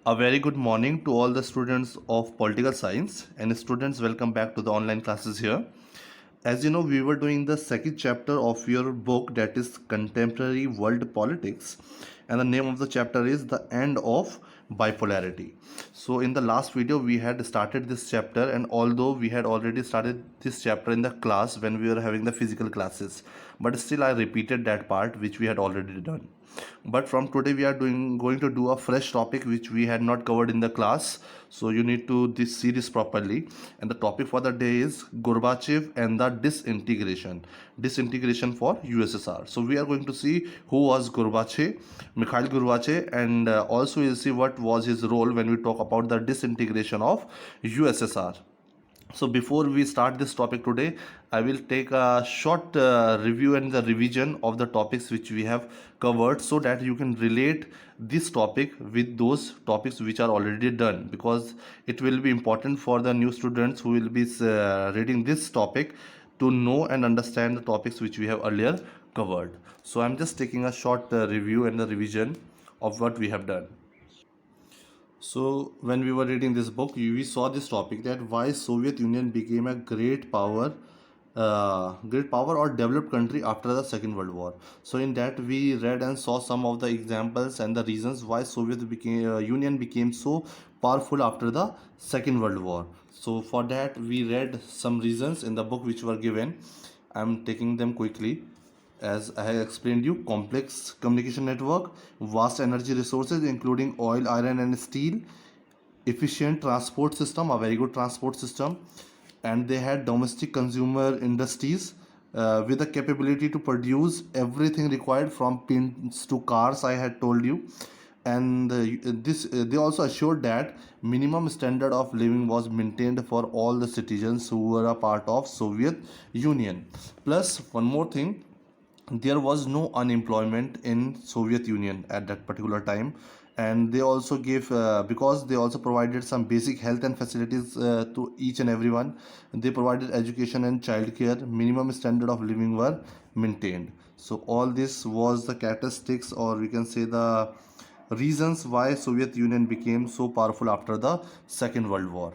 A very good morning to all the students of political science, and students, welcome back to the online classes here. As you know, we were doing the second chapter of your book, that is Contemporary World Politics, and the name of the chapter is The End of Bipolarity. So in the last video we had started this chapter, and although we had already started this chapter in the class when we were having the physical classes, but still I repeated that part which we had already done. But from today we are going to do a fresh topic which we had not covered in the class, so you need to see this properly. And the topic for the day is Gorbachev and the disintegration for USSR. So we are going to see who was Gorbachev, Mikhail Gorbachev, and also we'll see what was his role when we talk about the disintegration of USSR. So before we start this topic today, I will take a short review and the revision of the topics which we have covered, so that you can relate this topic with those topics which are already done, because it will be important for the new students who will be reading this topic to know and understand the topics which we have earlier covered. So I'm just taking a short review and the revision of what we have done. So when we were reading this book, we saw this topic, that why Soviet Union became a great power or developed country after the Second World War. So in that we read and saw some of the examples and the reasons why Union became so powerful after the Second World War. So for that we read some reasons in the book which were given. I'm taking them quickly. As I have explained you, complex communication network, vast energy resources including oil, iron and steel, efficient transport system, a very good transport system, and they had domestic consumer industries with the capability to produce everything required from pins to cars, I had told you. And they also assured that minimum standard of living was maintained for all the citizens who were a part of Soviet Union. Plus one more thing, there was no unemployment in Soviet Union at that particular time. And they also gave because they also provided some basic health and facilities to each and everyone. They provided education and childcare. Minimum standard of living were maintained. So all this was the characteristics, or we can say the reasons why Soviet Union became so powerful after the Second World War.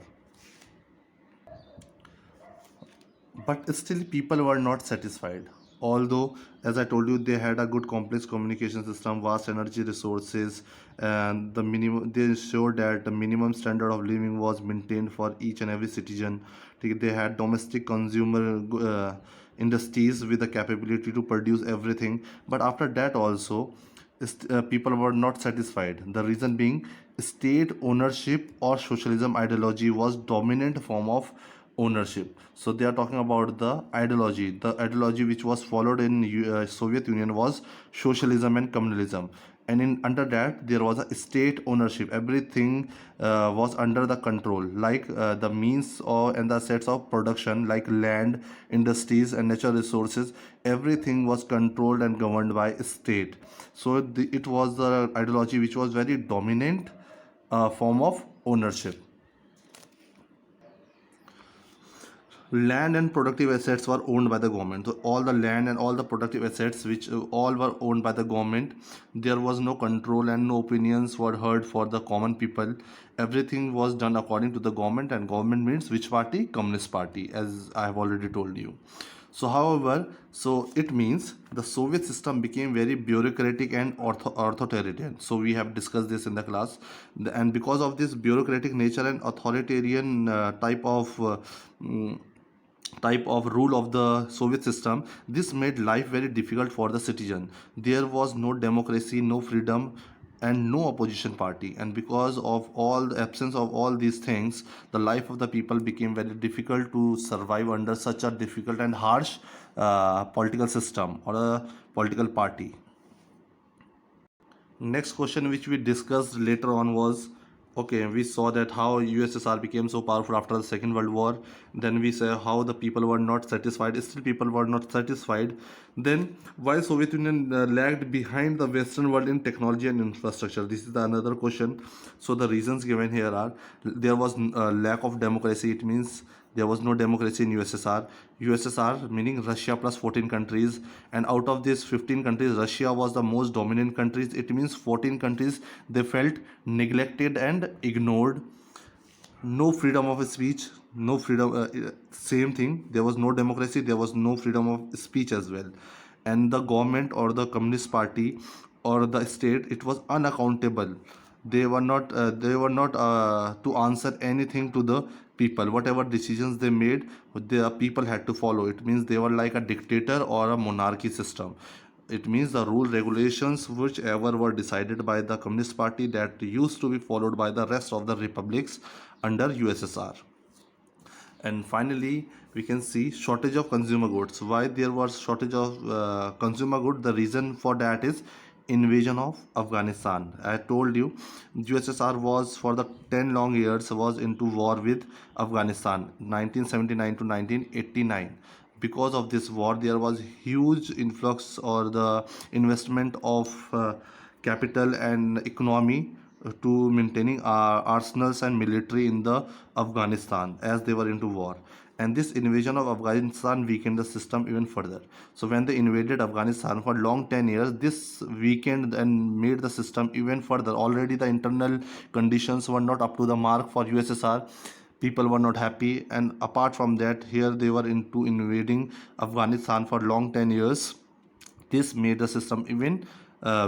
But still people were not satisfied. Although, as I told you, they had a good complex communication system, vast energy resources, and they ensured that the minimum standard of living was maintained for each and every citizen. They had domestic consumer industries with the capability to produce everything. But after that also, people were not satisfied. The reason being, state ownership or socialism ideology was dominant form of ownership. So they are talking about the ideology. The ideology which was followed in Soviet Union was socialism and communalism. And in under that there was a state ownership. Everything was under the control, like the means or and the assets of production, like land, industries and natural resources. Everything was controlled and governed by state. So it was the ideology which was very dominant form of ownership. Land and productive assets were owned by the government. So all the land and all the productive assets which all were owned by the government. There was no control and no opinions were heard for the common people. Everything was done according to the government, and government means which party? Communist Party, as I have already told you. So however, so it means the Soviet system became very bureaucratic and authoritarian. So we have discussed this in the class. And because of this bureaucratic nature and authoritarian type of rule of the Soviet system, this made life very difficult for the citizen. There was no democracy, no freedom, and no opposition party. And because of all the absence of all these things, the life of the people became very difficult to survive under such a difficult and harsh political system or a political party. Next question which we discussed later on was, okay, we saw that how USSR became so powerful after the Second World War. Then we say how the people were not satisfied. Still people were not satisfied. Then why Soviet Union lagged behind the Western world in technology and infrastructure? This is the another question. So the reasons given here are, there was lack of democracy. It means There was no democracy in USSR. USSR meaning Russia plus 14 countries, and out of these 15 countries, Russia was the most dominant countries. It means 14 countries they felt neglected and ignored. No freedom of speech, no freedom. Same thing. There was no democracy. There was no freedom of speech as well, and the government or the Communist Party or the state, it was unaccountable. They were not. They were not to answer anything to the people. Whatever decisions they made, the people had to follow. It means they were like a dictator or a monarchy system. It means the rule regulations whichever were decided by the Communist Party, that used to be followed by the rest of the republics under USSR. And finally, we can see shortage of consumer goods. Why there was shortage of consumer goods? The reason for that is invasion of Afghanistan. I told you USSR was for the 10 long years was into war with Afghanistan 1979 to 1989. Because of this war, there was huge influx or the investment of capital and economy to maintaining arsenals and military in the Afghanistan as they were into war. And this invasion of Afghanistan weakened the system even further. So when they invaded Afghanistan for long 10 years, this weakened and made the system even further. Already the internal conditions were not up to the mark for USSR. People were not happy, and apart from that, here they were into invading Afghanistan for long 10 years. This made the system even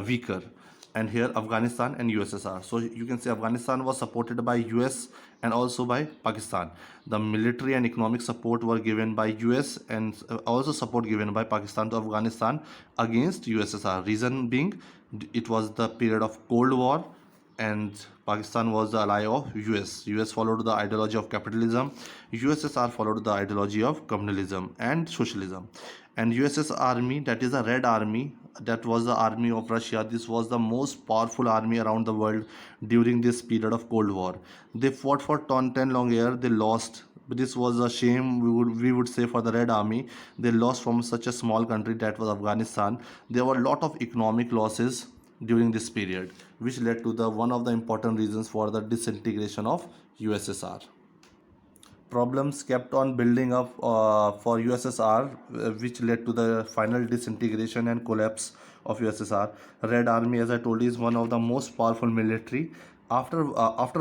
weaker. And here Afghanistan and USSR. So you can say Afghanistan was supported by US and also by Pakistan. The military and economic support were given by US and also support given by Pakistan to Afghanistan against USSR. Reason being, it was the period of Cold War and Pakistan was the ally of US. US followed the ideology of capitalism. USSR followed the ideology of communalism and socialism. And USS Army, that is the Red Army, that was the army of Russia. This was the most powerful army around the world during this period of Cold War. They fought for 10 long years. They lost. But this was a shame, we would say, for the Red Army. They lost from such a small country that was Afghanistan. There were a lot of economic losses during this period, which led to the one of the important reasons for the disintegration of USSR. Problems kept on building up for USSR, which led to the final disintegration and collapse of USSR. Red Army, as I told you, is one of the most powerful military. After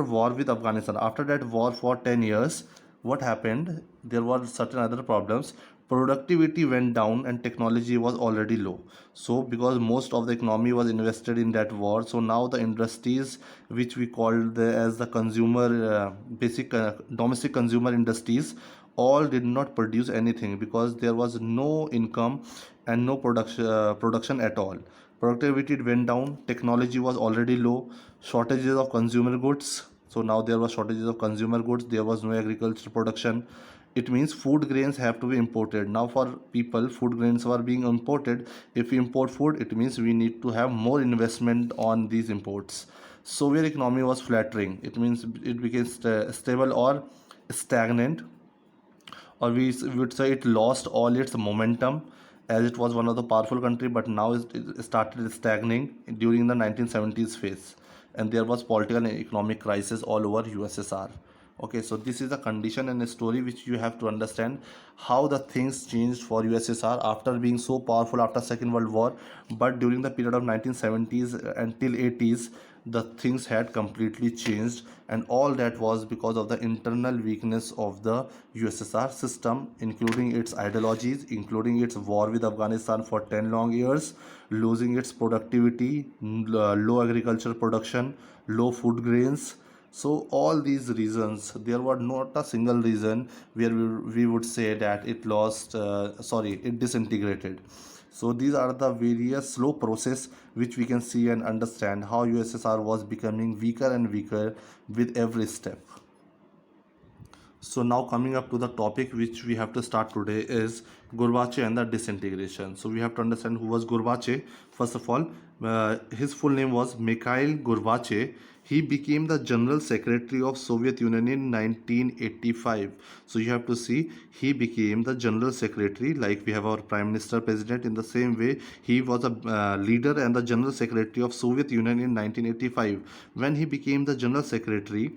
war with Afghanistan, after that war for 10 years, what happened? There were certain other problems. Productivity went down and technology was already low. So because most of the economy was invested in that war, so now the industries which we called as the consumer basic domestic consumer industries all did not produce anything because there was no income and no production at all. Productivity went down, technology was already low, shortages of consumer goods. So now there was shortages of consumer goods, there was no agriculture production. It means food grains have to be imported. Now for people, food grains were being imported. If we import food, it means we need to have more investment on these imports. Soviet economy was flattering. It means it became stable or stagnant, or we would say it lost all its momentum as it was one of the powerful country, but now it started stagnating during the 1970s phase, and there was political and economic crisis all over USSR. Okay, so this is a condition and a story which you have to understand how the things changed for USSR after being so powerful after Second World War, but during the period of 1970s until 80s the things had completely changed, and all that was because of the internal weakness of the USSR system, including its ideologies, including its war with Afghanistan for 10 long years, losing its productivity, low agricultural production, low food grains. So all these reasons, there were not a single reason where we would say that it lost, it disintegrated. So these are the various slow process which we can see and understand how USSR was becoming weaker and weaker with every step. So now coming up to the topic which we have to start today is Gorbachev and the disintegration. So we have to understand who was Gorbachev. First of all, his full name was Mikhail Gorbachev. He became the General Secretary of Soviet Union in 1985. So you have to see, he became the General Secretary, like we have our Prime Minister, President. In the same way, he was a leader and the General Secretary of Soviet Union in 1985. When he became the General Secretary,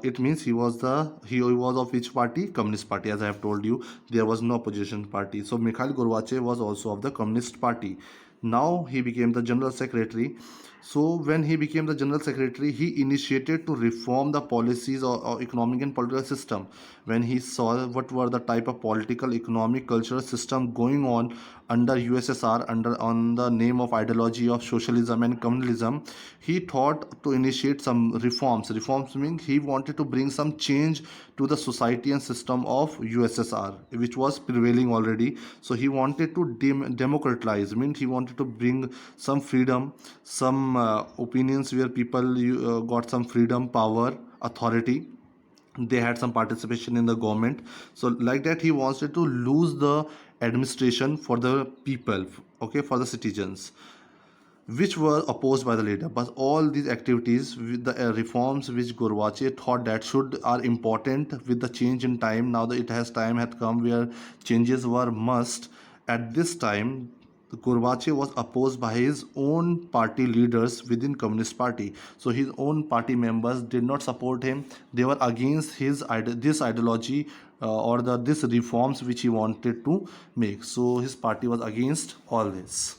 It means he was of which party? Communist party. As I have told you, there was no opposition party. So Mikhail Gorbachev was also of the Communist party. Now he became the general secretary. So when he became the general secretary, he initiated to reform the policies or economic and political system. When he saw what were the type of political, economic, cultural system going on under USSR under on the name of ideology of socialism and communalism, he thought to initiate some reforms. Reforms mean he wanted to bring some change to the society and system of USSR, which was prevailing already. So he wanted to democratize, means he wanted to bring some freedom, some opinions where people got some freedom, power, authority. They had some participation in the government. So like that, he wanted to lose the administration for the people, okay, for the citizens, which were opposed by the leader. But all these activities, with the reforms which Gorbachev thought that should are important with the change in time. Now that it has time had come where changes were must. At this time, Gorbachev was opposed by his own party leaders within Communist Party. So his own party members did not support him. They were against his this ideology or the this reforms which he wanted to make. So his party was against all this.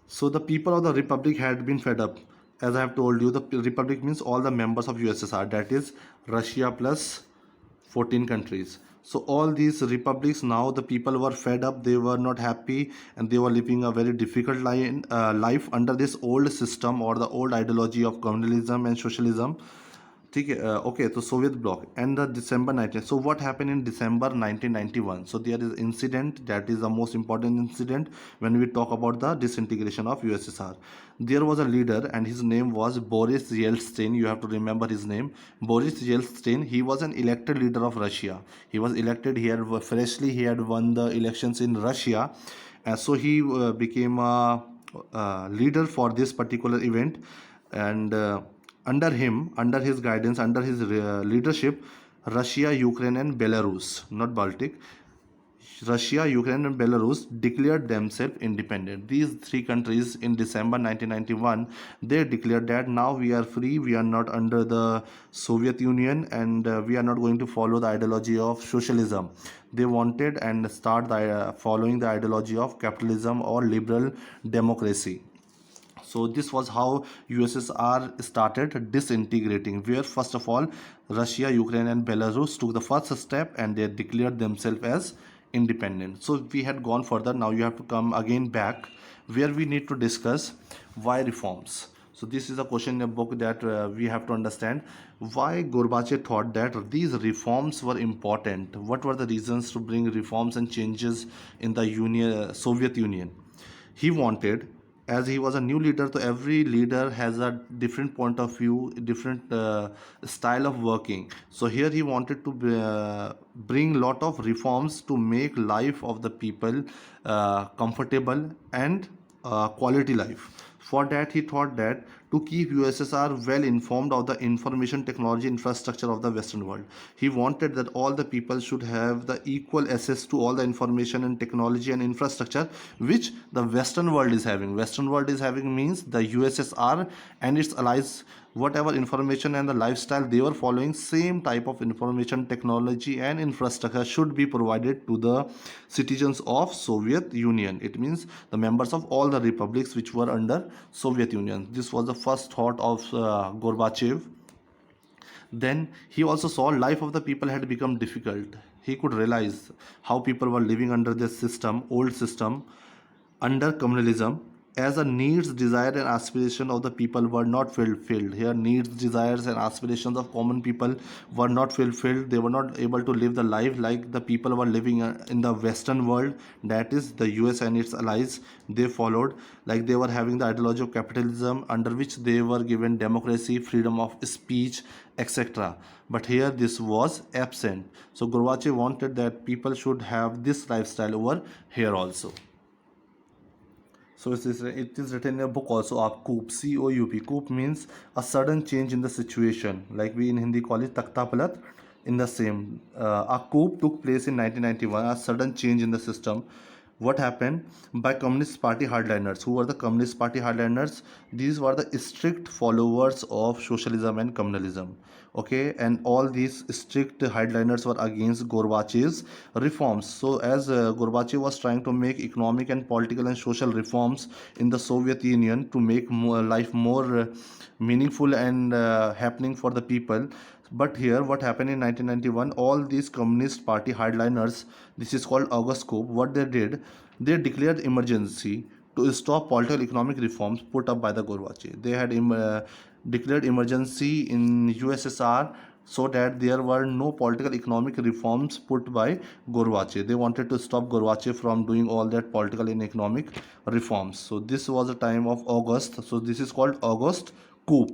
So the people of the republic had been fed up. As I have told you, the republic means all the members of USSR, that is Russia plus 14 countries. So all these republics, now the people were fed up, they were not happy, and they were living a very difficult life under this old system or the old ideology of communalism and socialism. ठीक है okay, so Soviet bloc and the December 19. So what happened in December 1991? So there is incident that is the most important incident when we talk about the disintegration of USSR. There was a leader and his name was Boris Yeltsin. You have to remember his name, Boris Yeltsin. He was an elected leader of Russia. He was elected. He had won the elections in Russia, and so he became a leader for this particular event. And under him, under his guidance, under his leadership, Russia, Ukraine, and Belarus, not Baltic, Russia, Ukraine, and Belarus declared themselves independent. These three countries in December 1991, they declared that now we are free, we are not under the Soviet Union, and we are not going to follow the ideology of socialism. They wanted and start following the ideology of capitalism or liberal democracy. So this was how USSR started disintegrating, where first of all Russia, Ukraine, and Belarus took the first step and they declared themselves as independent. So we had gone further. Now you have to come again back where we need to discuss why reforms. So this is a question in a book that we have to understand why Gorbachev thought that these reforms were important. What were the reasons to bring reforms and changes in the Soviet Union? He wanted, as he was a new leader, so every leader has a different point of view, different style of working. So here he wanted to bring lot of reforms to make life of the people comfortable and quality life. For that, he thought that to keep USSR well informed of the information technology infrastructure of the Western world, he wanted that all the people should have the equal access to all the information and technology and infrastructure which the Western world is having. Western world is having means the USSR and its allies, whatever information and the lifestyle they were following, same type of information technology and infrastructure should be provided to the citizens of Soviet Union. It means the members of all the republics which were under Soviet Union. This was the first thought of Gorbachev. Then he also saw life of the people had become difficult. He could realize how people were living under this system, old system, under communalism, as the needs, desire, and aspiration of the people were not fulfilled. Here, needs, desires, and aspirations of common people were not fulfilled. They were not able to live the life like the people were living in the Western world, that is the US and its allies. They followed, like they were having the ideology of capitalism, under which they were given democracy, freedom of speech, etc. But here this was absent. So Gorbachev wanted that people should have this lifestyle over here also. So it is written in a book also, Coup, C-O-U-P. Coup means a sudden change in the situation. Like we in Hindi call it Takhta Palat. In the same, a coup took place in 1991, a sudden change in the system. What happened by communist party hardliners? Who were the communist party hardliners? These were the strict followers of socialism and communalism. Okay, and all these strict hardliners were against Gorbachev's reforms. So as Gorbachev was trying to make economic and political and social reforms in the Soviet Union to make life more meaningful and happening for the people. But here what happened in 1991, all these communist party hardliners, this is called August coup, what they did, they declared emergency to stop political economic reforms put up by the Gorbachev. They had declared emergency in USSR, so that there were no political economic reforms put by Gorbachev. They wanted to stop Gorbachev from doing all that political and economic reforms. So this was the time of August. So this is called August coup.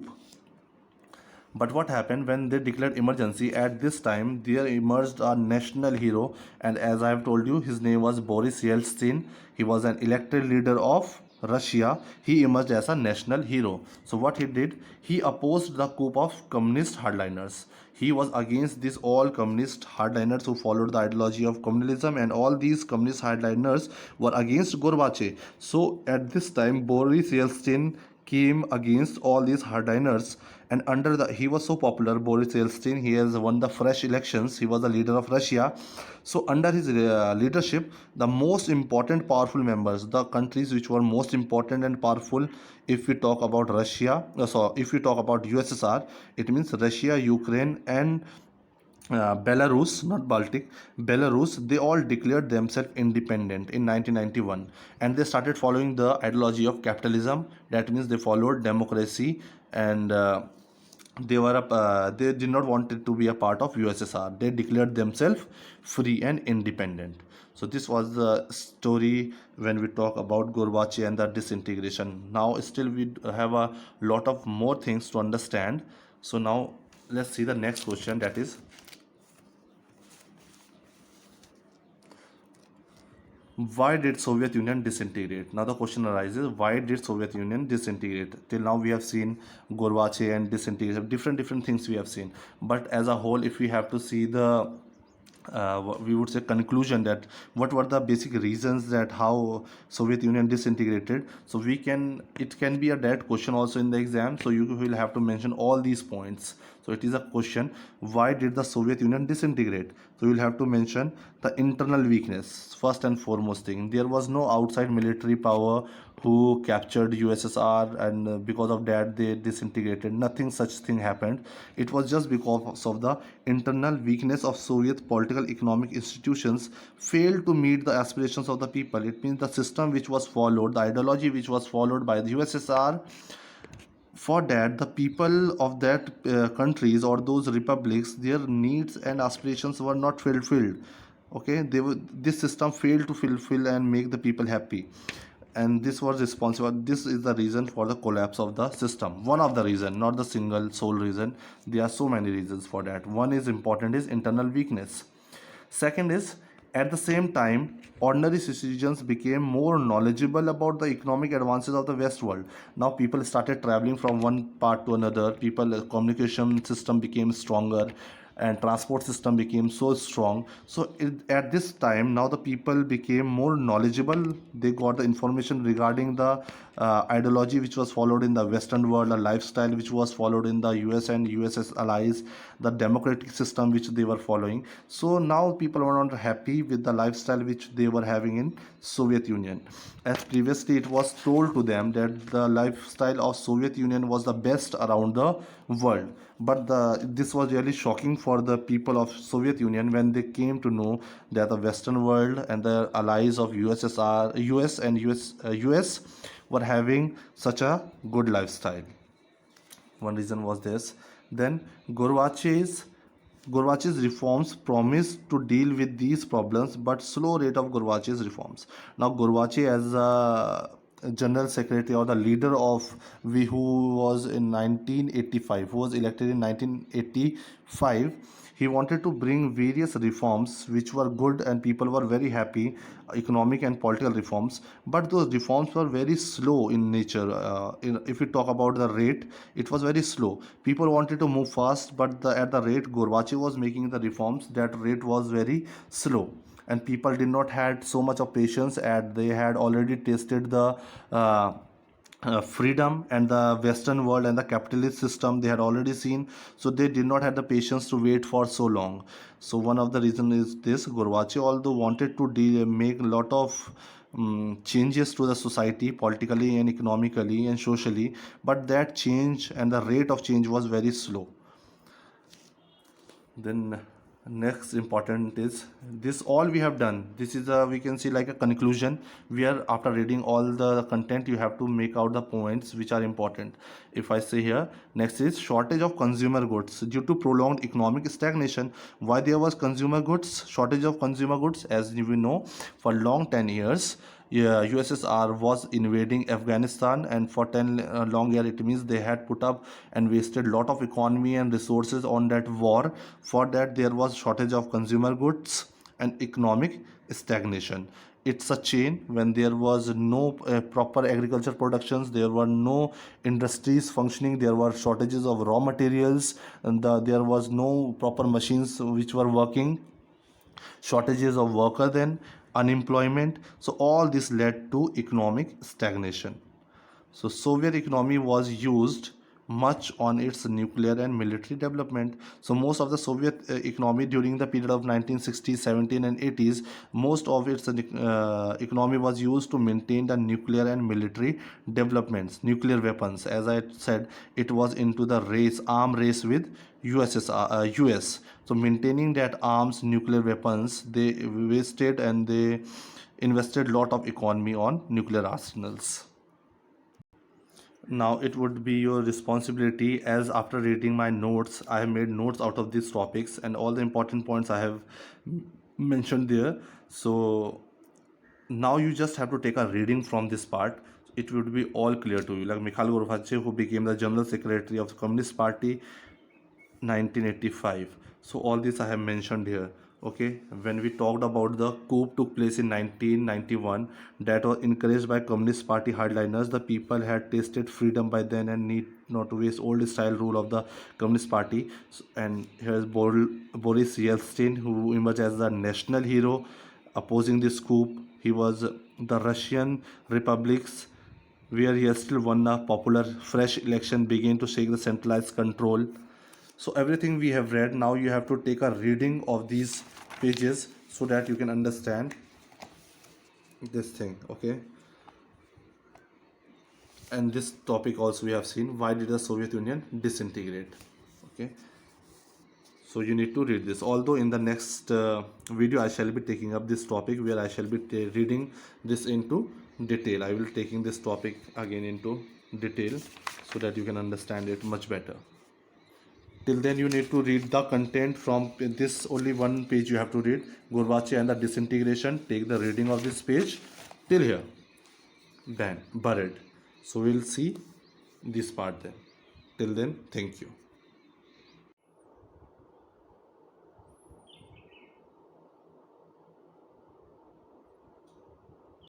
But what happened when they declared emergency? At this time, there emerged a national hero, and as I have told you, his name was Boris Yeltsin. He was an elected leader of Russia. He emerged as a national hero. So what he did, he opposed the coup of communist hardliners. He was against these all communist hardliners who followed the ideology of communism, and all these communist hardliners were against Gorbachev. So at this time, Boris Yeltsin came against all these hardliners, and under the he was so popular, Boris Yeltsin, he has won the fresh elections, he was the leader of Russia. So under his leadership, the most important powerful members, the countries which were most important and powerful, if we talk about Russia, so if we talk about USSR, it means Russia, Ukraine, and Belarus, not Baltic, Belarus, they all declared themselves independent in 1991, and they started following the ideology of capitalism. That means they followed democracy, and they did not want it to be a part of USSR. They declared themselves free and independent. So this was the story when we talk about Gorbachev and the disintegration. Now still we have a lot of more things to understand. So now let's see the next question, that is, why did Soviet Union disintegrate? Now the question arises, why did Soviet Union disintegrate? Till now we have seen Gorbachev and disintegration, different things we have seen. But as a whole, if we have to see the we would say conclusion, that what were the basic reasons that how Soviet Union disintegrated, so we can, it can be a direct question also in the exam, so you will have to mention all these points. So it is a question, why did the Soviet Union disintegrate? So you will have to mention the internal weakness. First and foremost thing, there was no outside military power who captured USSR, and because of that they disintegrated. Nothing such thing happened. It was just because of the internal weakness of Soviet political economic institutions failed to meet the aspirations of the people. It means the system which was followed, the ideology which was followed by the USSR, for that the people of that countries or those republics, their needs and aspirations were not fulfilled. Okay, this system failed to fulfill and make the people happy, and this was responsible, this is the reason for the collapse of the system. One of the reason, not the single sole reason. There are so many reasons for that. One is important, is internal weakness. Second is, at the same time, ordinary citizens became more knowledgeable about the economic advances of the West world. Now people started traveling from one part to another. People, communication system became stronger, and transport system became so strong. So at this time, now the people became more knowledgeable. They got the information regarding the ideology which was followed in the Western world, a lifestyle which was followed in the US and USS allies, the democratic system which they were following. So now people were not happy with the lifestyle which they were having in Soviet Union, as previously it was told to them that the lifestyle of Soviet Union was the best around the world. But this was really shocking for the people of Soviet Union when they came to know that the Western world and the allies of USSR, US and US were having such a good lifestyle. One reason was this. Then Gorbachev's reforms promised to deal with these problems, but slow rate of Gorbachev's reforms. Now Gorbachev, as a general secretary or the leader of we who was in 1985, who was elected in 1985, he wanted to bring various reforms which were good and people were very happy, economic and political reforms. But those reforms were very slow in nature. If we talk about the rate, it was very slow. People wanted to move fast, but at the rate Gorbachev was making the reforms, that rate was very slow. and people did not had so much of patience, and they had already tasted the freedom and the western world and the capitalist system they had already seen, so they did not have the patience to wait for so long. So one of the reason is this: Gorbachev, although wanted to make a lot of changes to the society politically and economically and socially, but that change and the rate of change was very slow. Then next important is this: all we have done, this is a, we can see like a conclusion, where after reading all the content you have to make out the points which are important. If I say here, next is shortage of consumer goods due to prolonged economic stagnation. Why there was consumer goods shortage of consumer goods? As we know, for long 10 years, yeah, USSR was invading Afghanistan, and for 10 long years, it means they had put up and wasted lot of economy and resources on that war. For that, there was shortage of consumer goods and economic stagnation. It's a chain. When there was no proper agriculture productions, there were no industries functioning, there were shortages of raw materials, and there was no proper machines which were working, shortages of worker, then unemployment. So all this led to economic stagnation. So Soviet economy was used much on its nuclear and military development. So most of the Soviet economy during the period of 1960s, 17 and 80s, most of its economy was used to maintain the nuclear and military developments, nuclear weapons. As I said, it was into the arm race with US. So maintaining that arms, nuclear weapons, they wasted and they invested lot of economy on nuclear arsenals. Now it would be your responsibility, as after reading my notes, I have made notes out of these topics and all the important points I have mentioned there. So now you just have to take a reading from this part. It would be all clear to you. Like Mikhail Gorbachev, who became the general secretary of the Communist Party 1985. So all this I have mentioned here. Okay, when we talked about the coup took place in 1991, that was encouraged by Communist Party hardliners. The people had tasted freedom by then and need not to waste old style rule of the Communist Party. And here's Boris Yeltsin, who emerged as the national hero opposing this coup. He was the Russian republics, where he has still won a popular fresh election, began to shake the centralized control. So everything we have read, now you have to take a reading of these pages so that you can understand this thing. Okay, and this topic also we have seen, why did the Soviet Union disintegrate? Okay, so you need to read this. Although in the next video I shall be taking up this topic, where I shall be reading this into detail. I will taking this topic again into detail so that you can understand it much better. Till then you need to read the content from this. Only one page you have to read, Gorbachev and the disintegration. Take the reading of this page till here, then buried. So we'll see this part then. Till then, thank you.